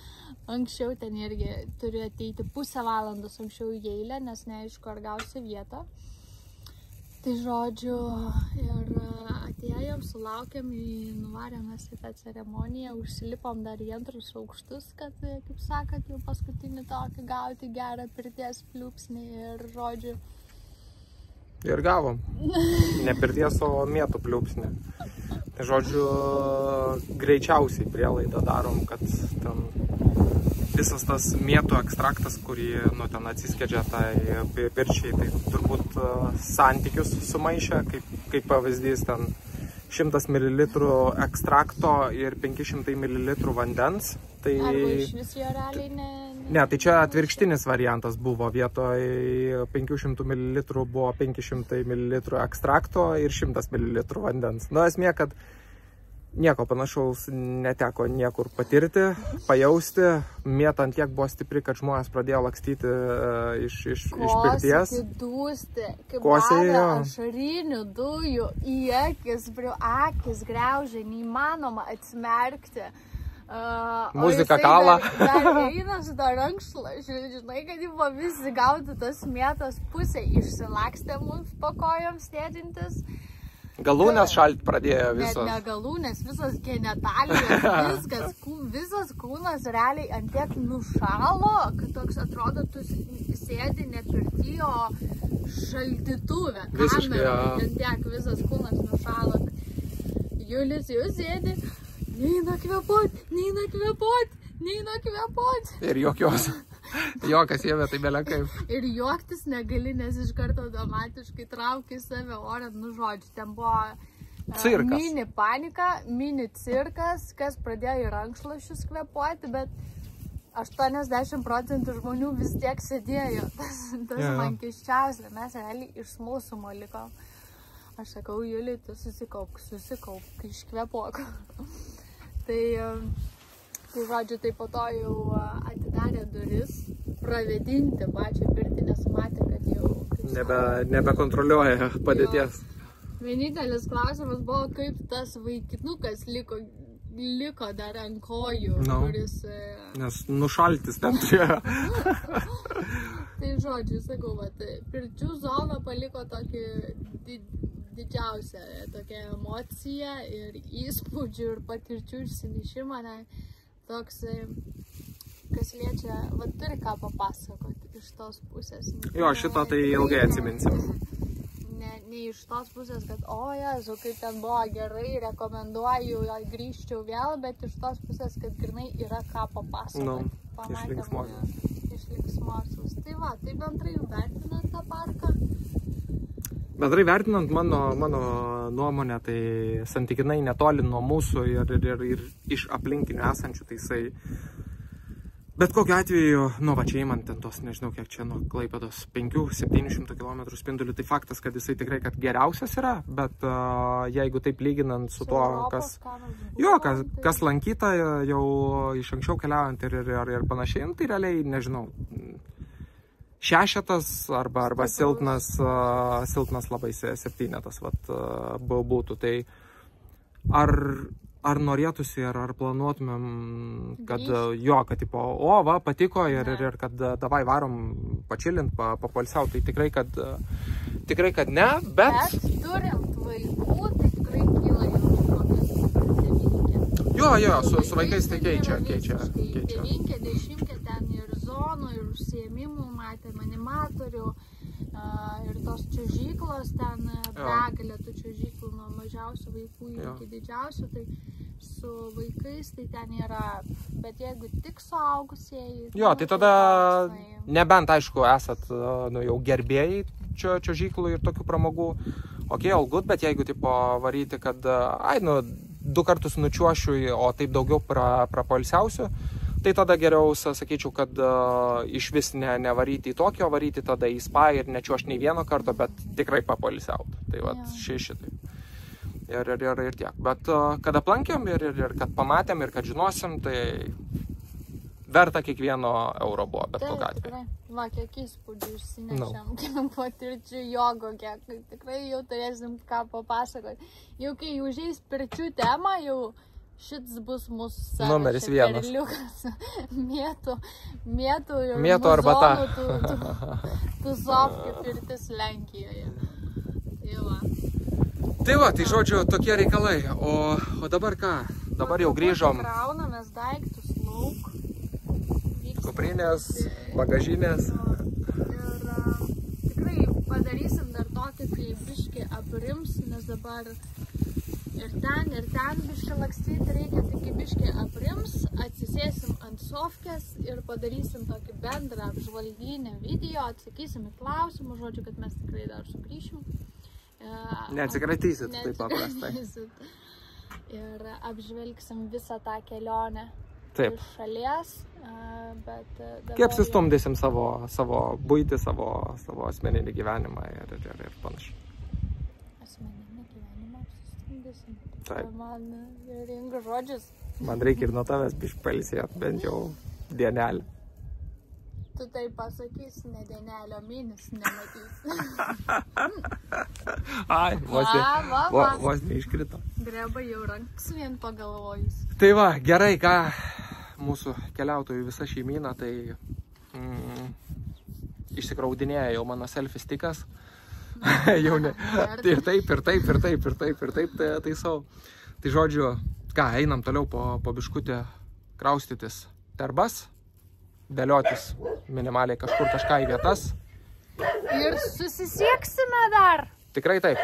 anksčiau, ten irgi turi ateiti pusę valandos anksčiau į eilę, nes neaišku, ar gausi vietą. Tai žodžiu, ir atėjom, sulaukėm, nuvarėmės į tą ceremoniją, užsilipom dar į 2 aukštus, kad, kaip sakant, jau paskutinį tokį gauti gerą pirties pliūpsnį ir žodžiu. Ir gavom. Ne pirties, o mėtų pliūpsnį. Tai žodžiu, greičiausiai prielaidą darom, kad ten visas tas mėtų ekstraktas, kurį ten atsiskedžia tai pirčiai, tai turbūt santykius sumaišė, kaip pavyzdys ten 100 ml ekstrakto ir 500 ml vandens. Tai... Arba iš vis jo realiai Ne, tai čia atvirkštinis variantas buvo, vietoj 500 ml buvo 500 ml ekstrakto ir 100 ml vandens. Esmė, kad Nieko panašaus neteko niekur patirti, pajausti. Mėta ant tiek buvo stipri, kad žmonės pradėjo lakstyti iš pirties. Dūsti, kaip Kosėjo. bada ašarinių dujų į akis, akis graužia, neįmanoma atsimerkti. Muzika kala. Dar eina su to rankšluošiu, žinai, kad jau visi gauti tas mėtos pusė, išsilakstė mums po kojom sėdintis. Galūnės šalt pradėjo visos. Net ne galūnės, visos genitalijos, visas kūnas realiai ant tiek nušalo, kad toks atrodo, tu sėdi ne pirty, o šaldytuve. Visiškai, jo. Ant tiek visas kūnas nušalo. Julius jau sėdi, neina kvėpuot. Ir jokios. Jokas jėmė, tai belekaip. Ir juoktis negali, nes iš karto automatiškai traukia save orą, nu žodžiu, ten buvo cirkas. Mini panika, mini cirkas, kas pradėjo į rankšluošius kvėpuoti, bet 80% žmonių vis tiek sėdėjo. Tas man keiščiausia, mes realiai iš smalsumo likom. Aš sakau, Juliui, tu susikaupk, iškvėpuok. Tai žodžiu, tai po to jau atidarė duris, pravedinti pačią pirtį, nes matė, kad jau... Nebekontroliuoja padėties. Vienintelis klausimas buvo, kaip tas vaikinukas liko dar ant kojų, kuris... Nes nušaltis ten turėjo. Tai žodžiu, sakau, pirčių zona paliko tokį didžiausią tokią emociją ir įspūdžių ir patirčių išsinešimą. Toks, kas liečia, turi ką papasakoti iš tos pusės. Jo, šito tai ilgai atsiminsim. Ne iš tos pusės, kad, o Jezu, kaip ten buvo gerai, rekomenduoju, grįžčiau vėl, bet iš tos pusės, kad grinai yra ką papasakoti. Iš linksmosios. Tai va, tai bendrai vertinant tą parką. Bendrai vertinant mano nuomonę, tai santykinai netoli nuo mūsų ir iš aplinkinių esančių, tai jisai bet kokiu atveju, va čia įmant ten tos, nežinau kiek čia nuo Klaipėdos 500-700 km spindulių, tai faktas, kad jisai tikrai kad geriausias yra, bet jeigu taip lyginant su tuo, kas lankyta jau iš anksčiau keliaujant ir panašiai, tai realiai, nežinau, šešetas arba silpnas labai septynetas būtų. Tai ar norėtųsi, ar planuotumėm, kad kad tipo, patiko ir kad davai varom pačilint, papolsiaut, tai tikrai, kad ne, bet... Bet turint vaikų, tai tikrai kyla jau Jo, su vaikais tai keičia. Devinkė, dešimkė, ten ir zonų, ir užsiėmimų, matėm animatorių, ir tos čiuožyklos, ten begalė tų čiuožyklų nuo mažiausių vaikų iki didžiausių, tai su vaikais tai ten yra, bet jeigu tik suaugusieji... Jo, tai tada, nebent aišku, esat jau gerbėjai čiuožyklų ir tokių pramogų, all good, bet jeigu tipo varyti, kad, 2 kartus nučiuošiu, o taip daugiau prapolsiausiu, tai tada geriau, sakyčiau, kad iš vis nevaryti į tokį, o varyti tada į spa ir nečiuošti nei vieno karto, bet tikrai papolsiaut. Tai šitai. Ir tiek. Bet kad aplankėm ir kad pamatėm ir kad žinosim, tai verta kiekvieno euro buvo, bet kokiu atveju. Va, kiek įspūdžių išsinešėm, kiek patirčių jogo, kiek tikrai jau turėsim ką papasakoti. Jau kai užeis pirčių temą, jau šits bus mūsų numeris 1. perliukas. Mėtų ir mėtų arbata. Tuzovkių pirtis Lenkijoje. Tai va, tai žodžiu, tokie reikalai. O dabar ką? Dabar jau grįžom. Kraunamės daiktus lauk. Kuprinės, bagažinės. Ir tikrai padarysim dar tokį, kai biškį aprims, nes dabar ir ten biškį lakstyti reikia, tai kai biškį aprims, atsisėsim ant sofkės ir padarysim tokį bendrą apžvalginį video, atsakysim į klausimus, žodžiu, kad mes tikrai dar sugrįšim. Neatsikratysit taip paprastai. Ir apžvelgsim visą tą kelionę. Taip. Iš šalies, bet... Kaip sustumdysim savo buitį, savo asmeninį gyvenimą ir panašiai. Asmeninį gyvenimą sustumdyti? parodysim. Taip. Man ringa žodžius. Man reikia ir nuo tavęs bišpalsėt, bent jau dienelį. Tu tai pasakysi, ne dienelio mėnesį nematysi. Ai, vos neiškrito. Dreba jau ranks vien pagalvojus. Tai va, gerai, ką mūsų keliautojų visa šeimyna, tai išsikraudinėja jau mano selfie stikas. Jau ne. Ir taip taisau. Tai žodžiu, ką, einam toliau po biškutį kraustytis terbas, dėliotis minimaliai kažkur kažką į vietas. Ir susisieksime dar. Tikrai taip.